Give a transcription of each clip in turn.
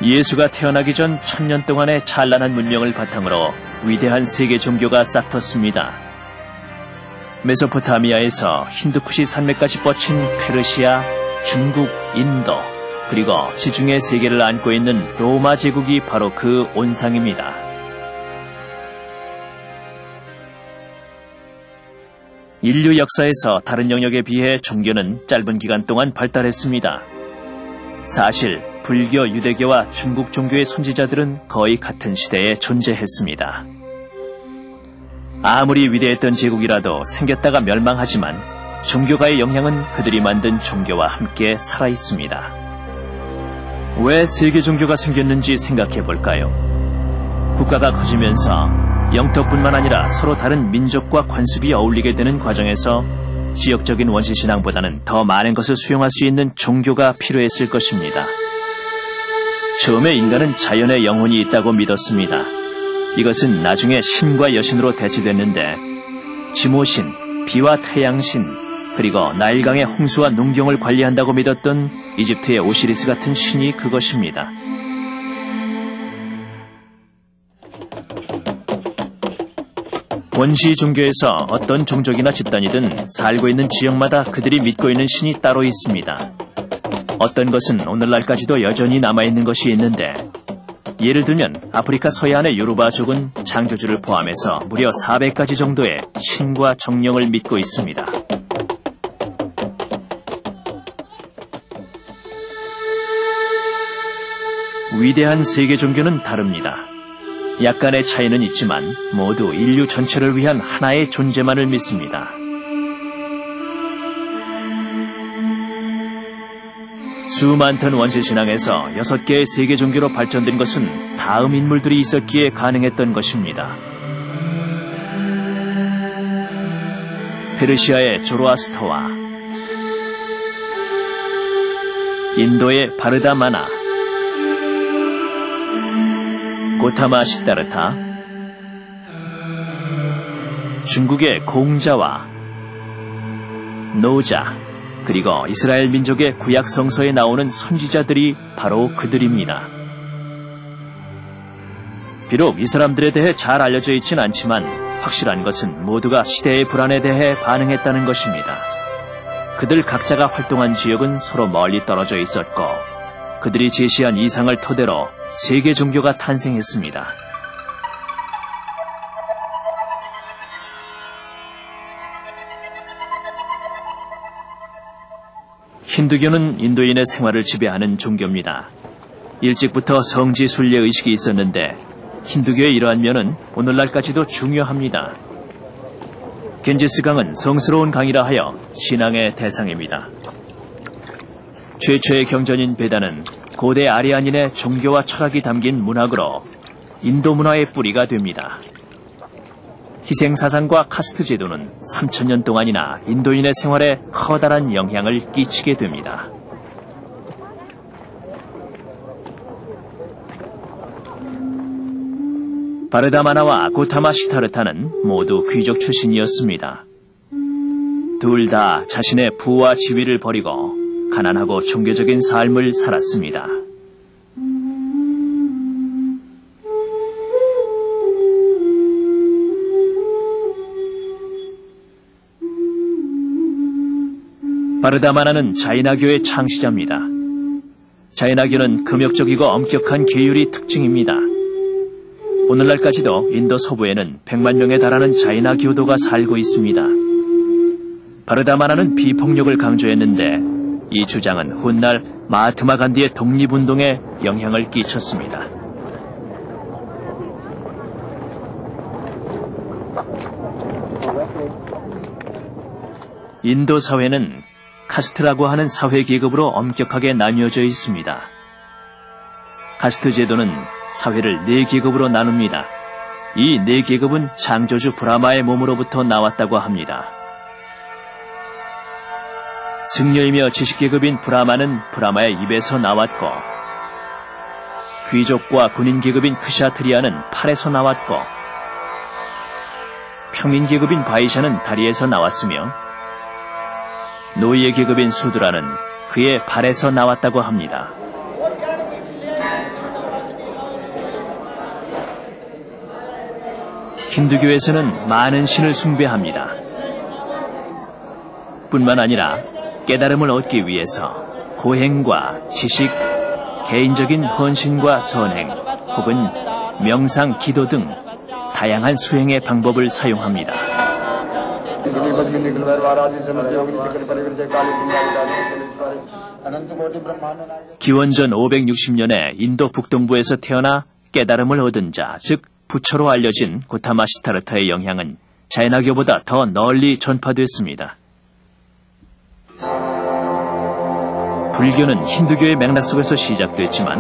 예수가 태어나기 전 1000년 동안의 찬란한 문명을 바탕으로 위대한 세계 종교가 싹텄습니다. 메소포타미아에서 힌두쿠시 산맥까지 뻗친 페르시아, 중국, 인도, 그리고 지중해 세계를 안고 있는 로마 제국이 바로 그 온상입니다. 인류 역사에서 다른 영역에 비해 종교는 짧은 기간 동안 발달했습니다. 사실 불교, 유대교와 중국 종교의 선지자들은 거의 같은 시대에 존재했습니다. 아무리 위대했던 제국이라도 생겼다가 멸망하지만 종교가의 영향은 그들이 만든 종교와 함께 살아있습니다. 왜 세계 종교가 생겼는지 생각해 볼까요? 국가가 커지면서 영토뿐만 아니라 서로 다른 민족과 관습이 어울리게 되는 과정에서 지역적인 원시신앙보다는 더 많은 것을 수용할 수 있는 종교가 필요했을 것입니다. 처음에 인간은 자연에 영혼이 있다고 믿었습니다. 이것은 나중에 신과 여신으로 대체됐는데 지모신, 비와 태양신, 그리고 나일강의 홍수와 농경을 관리한다고 믿었던 이집트의 오시리스 같은 신이 그것입니다. 원시 종교에서 어떤 종족이나 집단이든 살고 있는 지역마다 그들이 믿고 있는 신이 따로 있습니다. 어떤 것은 오늘날까지도 여전히 남아있는 것이 있는데, 예를 들면 아프리카 서해안의 요르바족은 창조주를 포함해서 무려 400가지 정도의 신과 정령을 믿고 있습니다. 위대한 세계 종교는 다릅니다. 약간의 차이는 있지만 모두 인류 전체를 위한 하나의 존재만을 믿습니다. 수많던 원시신앙에서 6개의 세계 종교로 발전된 것은 다음 인물들이 있었기에 가능했던 것입니다. 페르시아의 조로아스터와 인도의 바르다마나, 고타마 시다르타, 중국의 공자와 노자, 그리고 이스라엘 민족의 구약 성서에 나오는 선지자들이 바로 그들입니다. 비록 이 사람들에 대해 잘 알려져 있진 않지만 확실한 것은 모두가 시대의 불안에 대해 반응했다는 것입니다. 그들 각자가 활동한 지역은 서로 멀리 떨어져 있었고 그들이 제시한 이상을 토대로 세계 종교가 탄생했습니다. 힌두교는 인도인의 생활을 지배하는 종교입니다. 일찍부터 성지 순례 의식이 있었는데 힌두교의 이러한 면은 오늘날까지도 중요합니다. 겐지스강은 성스러운 강이라 하여 신앙의 대상입니다. 최초의 경전인 베다는 고대 아리안인의 종교와 철학이 담긴 문학으로 인도 문화의 뿌리가 됩니다. 희생사상과 카스트 제도는 3000년 동안이나 인도인의 생활에 커다란 영향을 끼치게 됩니다. 바르다마나와 고타마 시타르타는 모두 귀족 출신이었습니다. 둘 다 자신의 부와 지위를 버리고 가난하고 종교적인 삶을 살았습니다. 바르다마나는 자이나교의 창시자입니다. 자이나교는 금욕적이고 엄격한 계율이 특징입니다. 오늘날까지도 인도 서부에는 100만 명에 달하는 자이나 교도가 살고 있습니다. 바르다마나는 비폭력을 강조했는데 이 주장은 훗날 마하트마 간디의 독립운동에 영향을 끼쳤습니다. 인도 사회는 카스트라고 하는 사회 계급으로 엄격하게 나뉘어져 있습니다. 카스트 제도는 사회를 4계급으로 나눕니다. 이 4계급은 창조주 브라마의 몸으로부터 나왔다고 합니다. 승려이며 지식계급인 브라마는 브라마의 입에서 나왔고, 귀족과 군인계급인 크샤트리아는 팔에서 나왔고, 평민계급인 바이샤는 다리에서 나왔으며, 노예계급인 수드라는 그의 발에서 나왔다고 합니다. 힌두교에서는 많은 신을 숭배합니다. 뿐만 아니라 깨달음을 얻기 위해서 고행과 지식, 개인적인 헌신과 선행, 혹은 명상, 기도 등 다양한 수행의 방법을 사용합니다. 기원전 560년에 인도 북동부에서 태어나 깨달음을 얻은 자, 즉 부처로 알려진 고타마 시타르타의 영향은 자이나교보다 더 널리 전파됐습니다. 불교는 힌두교의 맥락 속에서 시작됐지만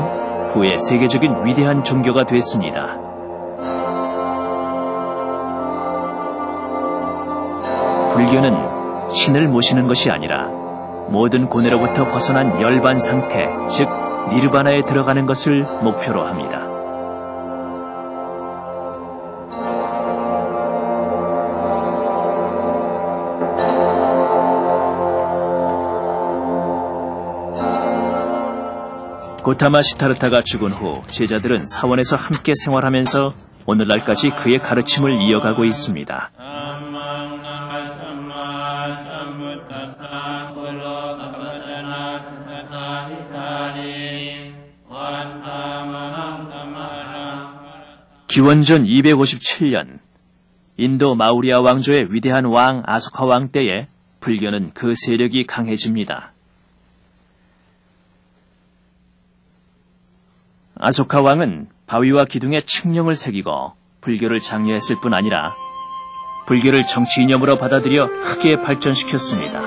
후에 세계적인 위대한 종교가 됐습니다. 불교는 신을 모시는 것이 아니라 모든 고뇌로부터 벗어난 열반 상태, 즉 니르바나에 들어가는 것을 목표로 합니다. 고타마 시타르타가 죽은 후 제자들은 사원에서 함께 생활하면서 오늘날까지 그의 가르침을 이어가고 있습니다. 기원전 257년 인도 마우리아 왕조의 위대한 왕 아소카 왕 때에 불교는 그 세력이 강해집니다. 아소카 왕은 바위와 기둥에 칙령을 새기고 불교를 장려했을 뿐 아니라 불교를 정치 이념으로 받아들여 크게 발전시켰습니다.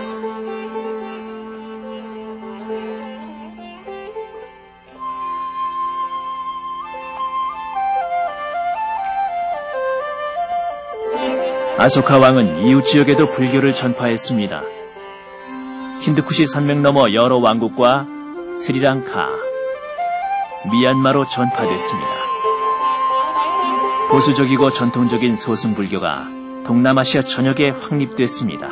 아소카 왕은 이웃 지역에도 불교를 전파했습니다. 힌두쿠시 산맥 너머 여러 왕국과 스리랑카, 미얀마로 전파됐습니다. 보수적이고 전통적인 소승불교가 동남아시아 전역에 확립됐습니다.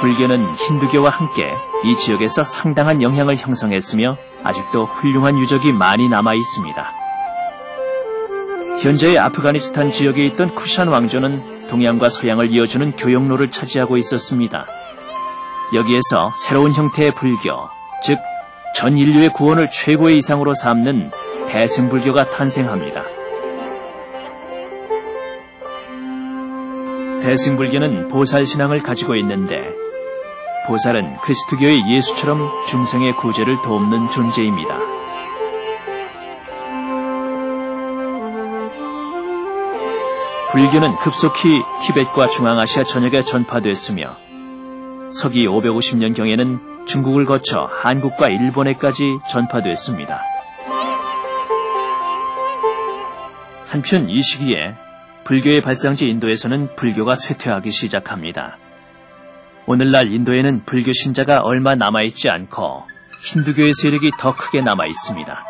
불교는 힌두교와 함께 이 지역에서 상당한 영향을 형성했으며 아직도 훌륭한 유적이 많이 남아 있습니다. 현재의 아프가니스탄 지역에 있던 쿠샨 왕조는 동양과 서양을 이어주는 교역로를 차지하고 있었습니다. 여기에서 새로운 형태의 불교, 즉 전 인류의 구원을 최고의 이상으로 삼는 대승불교가 탄생합니다. 대승불교는 보살신앙을 가지고 있는데 보살은 그리스도교의 예수처럼 중생의 구제를 돕는 존재입니다. 불교는 급속히 티벳과 중앙아시아 전역에 전파됐으며 서기 550년경에는 중국을 거쳐 한국과 일본에까지 전파됐습니다. 한편 이 시기에 불교의 발상지 인도에서는 불교가 쇠퇴하기 시작합니다. 오늘날 인도에는 불교 신자가 얼마 남아있지 않고 힌두교의 세력이 더 크게 남아있습니다.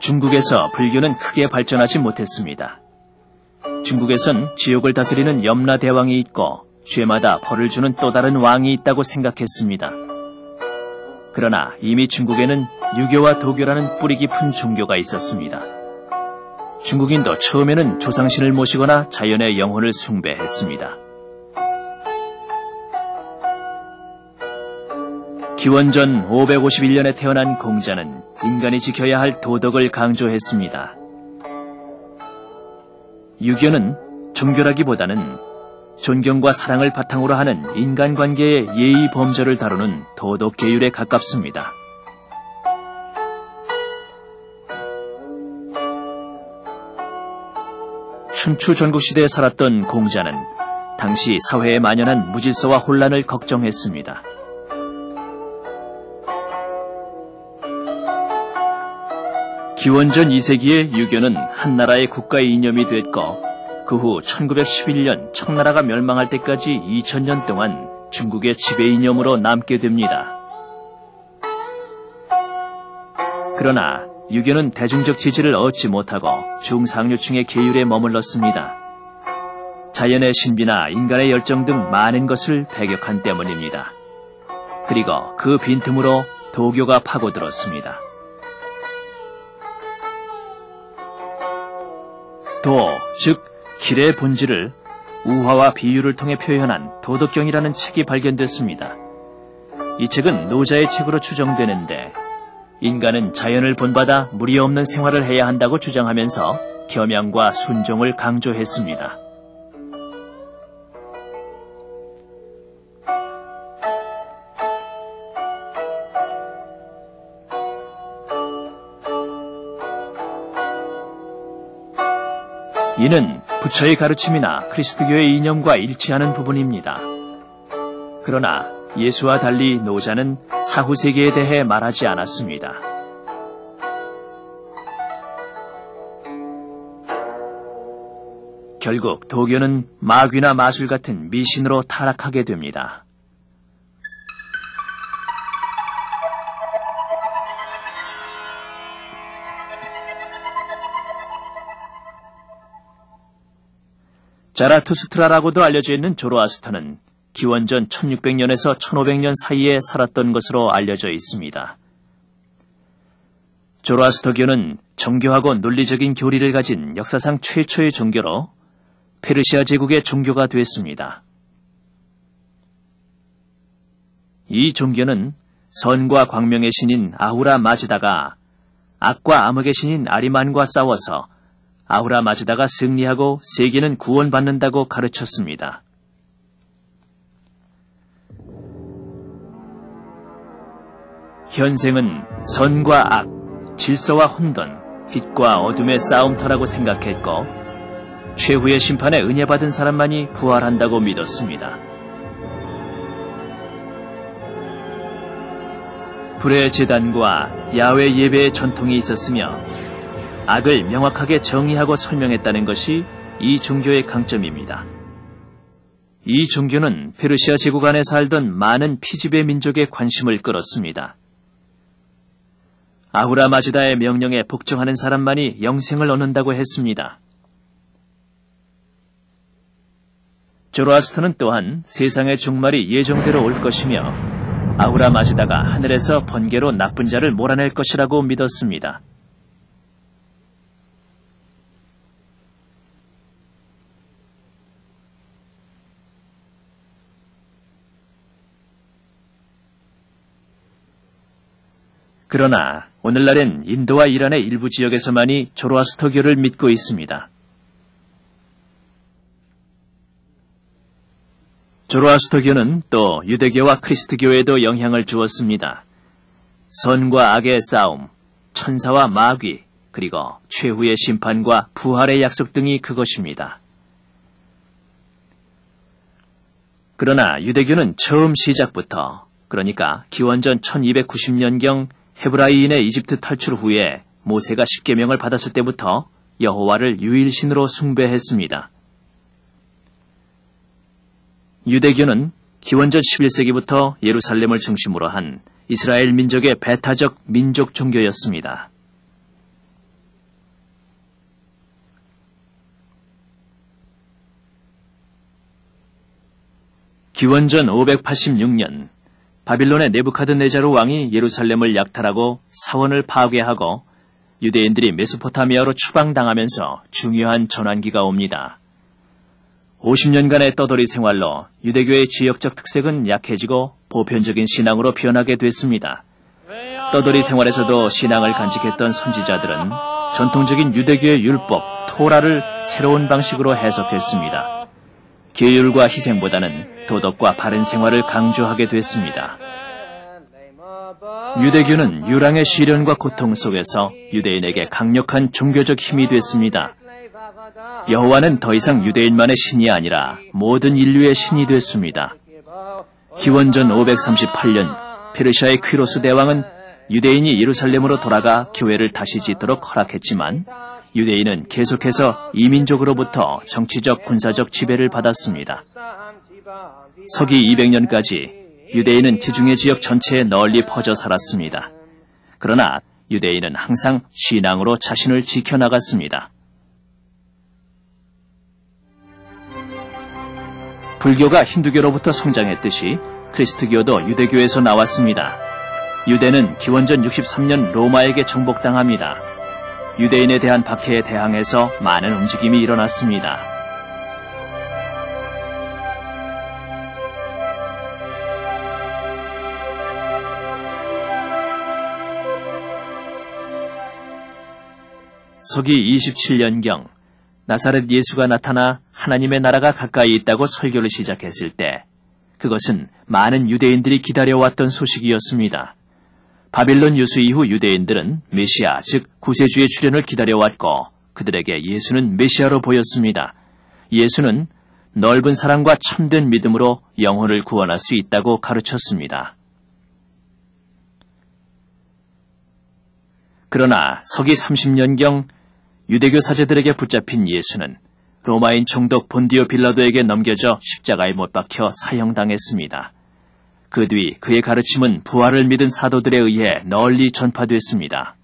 중국에서 불교는 크게 발전하지 못했습니다. 중국에선 지옥을 다스리는 염라대왕이 있고 죄마다 벌을 주는 또 다른 왕이 있다고 생각했습니다. 그러나 이미 중국에는 유교와 도교라는 뿌리 깊은 종교가 있었습니다. 중국인도 처음에는 조상신을 모시거나 자연의 영혼을 숭배했습니다. 기원전 551년에 태어난 공자는 인간이 지켜야 할 도덕을 강조했습니다. 유교는 종교라기보다는 존경과 사랑을 바탕으로 하는 인간관계의 예의 범절을 다루는 도덕 계율에 가깝습니다. 춘추 전국시대에 살았던 공자는 당시 사회에 만연한 무질서와 혼란을 걱정했습니다. 기원전 2세기에 유교는 한나라의 국가 이념이 됐고 그 후 1911년 청나라가 멸망할 때까지 2000년 동안 중국의 지배 이념으로 남게 됩니다. 그러나 유교는 대중적 지지를 얻지 못하고 중상류층의 계율에 머물렀습니다. 자연의 신비나 인간의 열정 등 많은 것을 배격한 때문입니다. 그리고 그 빈틈으로 도교가 파고들었습니다. 도, 즉 길의 본질을 우화와 비유를 통해 표현한 도덕경이라는 책이 발견됐습니다. 이 책은 노자의 책으로 추정되는데 인간은 자연을 본받아 무리 없는 생활을 해야 한다고 주장하면서 겸양과 순종을 강조했습니다. 이는 부처의 가르침이나 그리스도교의 이념과 일치하는 부분입니다. 그러나 예수와 달리 노자는 사후세계에 대해 말하지 않았습니다. 결국 도교는 마귀나 마술 같은 미신으로 타락하게 됩니다. 자라투스트라라고도 알려져 있는 조로아스터는 기원전 1600년에서 1500년 사이에 살았던 것으로 알려져 있습니다. 조로아스터교는 정교하고 논리적인 교리를 가진 역사상 최초의 종교로 페르시아 제국의 종교가 됐습니다. 이 종교는 선과 광명의 신인 아후라 마즈다가 악과 암흑의 신인 아리만과 싸워서 아후라 마즈다가 승리하고 세계는 구원받는다고 가르쳤습니다. 현생은 선과 악, 질서와 혼돈, 빛과 어둠의 싸움터라고 생각했고 최후의 심판에 은혜받은 사람만이 부활한다고 믿었습니다. 불의 제단과 야훼 예배의 전통이 있었으며 악을 명확하게 정의하고 설명했다는 것이 이 종교의 강점입니다. 이 종교는 페르시아 제국 안에 살던 많은 피지배 민족의 관심을 끌었습니다. 아후라 마즈다의 명령에 복종하는 사람만이 영생을 얻는다고 했습니다. 조로아스터는 또한 세상의 종말이 예정대로 올 것이며 아후라 마즈다가 하늘에서 번개로 나쁜 자를 몰아낼 것이라고 믿었습니다. 그러나 오늘날엔 인도와 이란의 일부 지역에서만이 조로아스터교를 믿고 있습니다. 조로아스터교는 또 유대교와 크리스트교에도 영향을 주었습니다. 선과 악의 싸움, 천사와 마귀, 그리고 최후의 심판과 부활의 약속 등이 그것입니다. 그러나 유대교는 처음 시작부터, 그러니까 기원전 1290년경 헤브라이인의 이집트 탈출 후에 모세가 십계명을 받았을 때부터 여호와를 유일신으로 숭배했습니다. 유대교는 기원전 11세기부터 예루살렘을 중심으로 한 이스라엘 민족의 배타적 민족 종교였습니다. 기원전 586년 바빌론의 네부카드네자르 왕이 예루살렘을 약탈하고 사원을 파괴하고 유대인들이 메소포타미아로 추방당하면서 중요한 전환기가 옵니다. 50년간의 떠돌이 생활로 유대교의 지역적 특색은 약해지고 보편적인 신앙으로 변하게 됐습니다. 떠돌이 생활에서도 신앙을 간직했던 선지자들은 전통적인 유대교의 율법, 토라를 새로운 방식으로 해석했습니다. 계율과 희생보다는 도덕과 바른 생활을 강조하게 됐습니다. 유대교는 유랑의 시련과 고통 속에서 유대인에게 강력한 종교적 힘이 됐습니다. 여호와는 더 이상 유대인만의 신이 아니라 모든 인류의 신이 됐습니다. 기원전 538년 페르시아의 퀴로스 대왕은 유대인이 예루살렘으로 돌아가 교회를 다시 짓도록 허락했지만 유대인은 계속해서 이민족으로부터 정치적, 군사적 지배를 받았습니다. 서기 200년까지 유대인은 지중해 지역 전체에 널리 퍼져 살았습니다. 그러나 유대인은 항상 신앙으로 자신을 지켜나갔습니다. 불교가 힌두교로부터 성장했듯이 그리스도교도 유대교에서 나왔습니다. 유대는 기원전 63년 로마에게 정복당합니다. 유대인에 대한 박해에 대항해서 많은 움직임이 일어났습니다. 서기 27년경 나사렛 예수가 나타나 하나님의 나라가 가까이 있다고 설교를 시작했을 때 그것은 많은 유대인들이 기다려왔던 소식이었습니다. 바빌론 유수 이후 유대인들은 메시아, 즉 구세주의 출현을 기다려왔고 그들에게 예수는 메시아로 보였습니다. 예수는 넓은 사랑과 참된 믿음으로 영혼을 구원할 수 있다고 가르쳤습니다. 그러나 서기 30년경 유대교 사제들에게 붙잡힌 예수는 로마인 총독 본디오 빌라도에게 넘겨져 십자가에 못 박혀 사형당했습니다. 그 뒤 그의 가르침은 부활을 믿은 사도들에 의해 널리 전파됐습니다.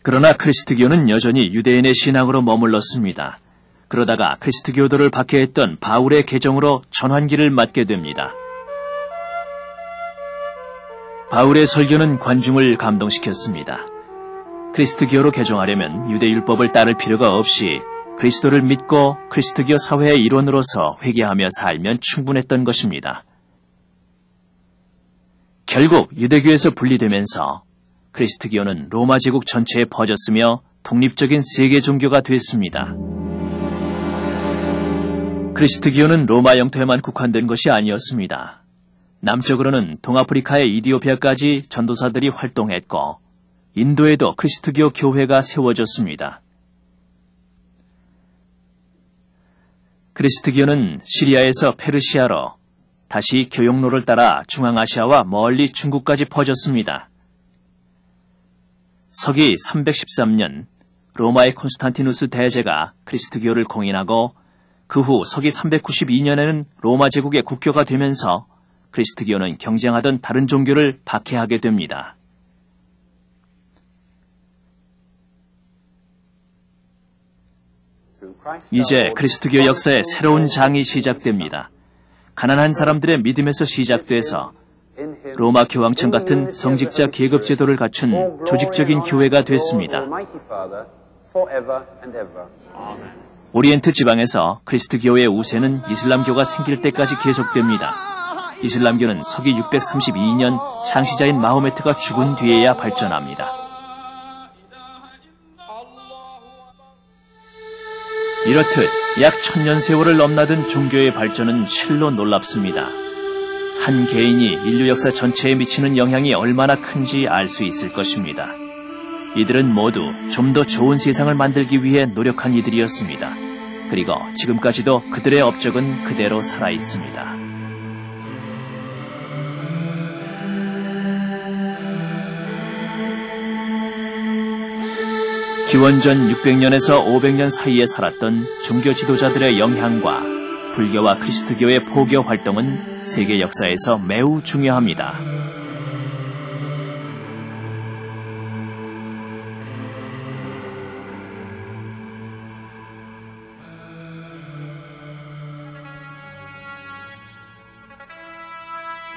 그러나 그리스도교는 여전히 유대인의 신앙으로 머물렀습니다. 그러다가 그리스도교도를 박해했던 바울의 계정으로 전환기를 맞게 됩니다. 바울의 설교는 관중을 감동시켰습니다. 그리스도교로 개종하려면 유대율법을 따를 필요가 없이 그리스도를 믿고 그리스도교 사회의 일원으로서 회개하며 살면 충분했던 것입니다. 결국 유대교에서 분리되면서 그리스도교는 로마 제국 전체에 퍼졌으며 독립적인 세계 종교가 됐습니다. 그리스도교는 로마 영토에만 국한된 것이 아니었습니다. 남쪽으로는 동아프리카의 이디오피아까지 전도사들이 활동했고 인도에도 그리스도교 교회가 세워졌습니다. 그리스도교는 시리아에서 페르시아로 다시 교역로를 따라 중앙아시아와 멀리 중국까지 퍼졌습니다. 서기 313년 로마의 콘스탄티누스 대제가 그리스도교를 공인하고 그 후 서기 392년에는 로마 제국의 국교가 되면서 그리스도교는 경쟁하던 다른 종교를 박해하게 됩니다. 이제 그리스도교 역사의 새로운 장이 시작됩니다. 가난한 사람들의 믿음에서 시작돼서 로마 교황청 같은 성직자 계급 제도를 갖춘 조직적인 교회가 됐습니다. 오리엔트 지방에서 그리스도교의 우세는 이슬람교가 생길 때까지 계속됩니다. 이슬람교는 서기 632년 창시자인 마호메트가 죽은 뒤에야 발전합니다. 이렇듯 약 1000년 세월을 넘나든 종교의 발전은 실로 놀랍습니다. 한 개인이 인류 역사 전체에 미치는 영향이 얼마나 큰지 알 수 있을 것입니다. 이들은 모두 좀 더 좋은 세상을 만들기 위해 노력한 이들이었습니다. 그리고 지금까지도 그들의 업적은 그대로 살아 있습니다. 기원전 600년에서 500년 사이에 살았던 종교 지도자들의 영향과 불교와 그리스도교의 포교 활동은 세계 역사에서 매우 중요합니다.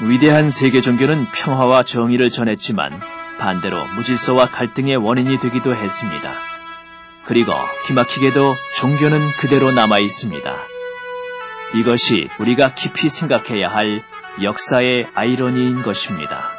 위대한 세계 종교는 평화와 정의를 전했지만 반대로 무질서와 갈등의 원인이 되기도 했습니다. 그리고 기막히게도 종교는 그대로 남아 있습니다. 이것이 우리가 깊이 생각해야 할 역사의 아이러니인 것입니다.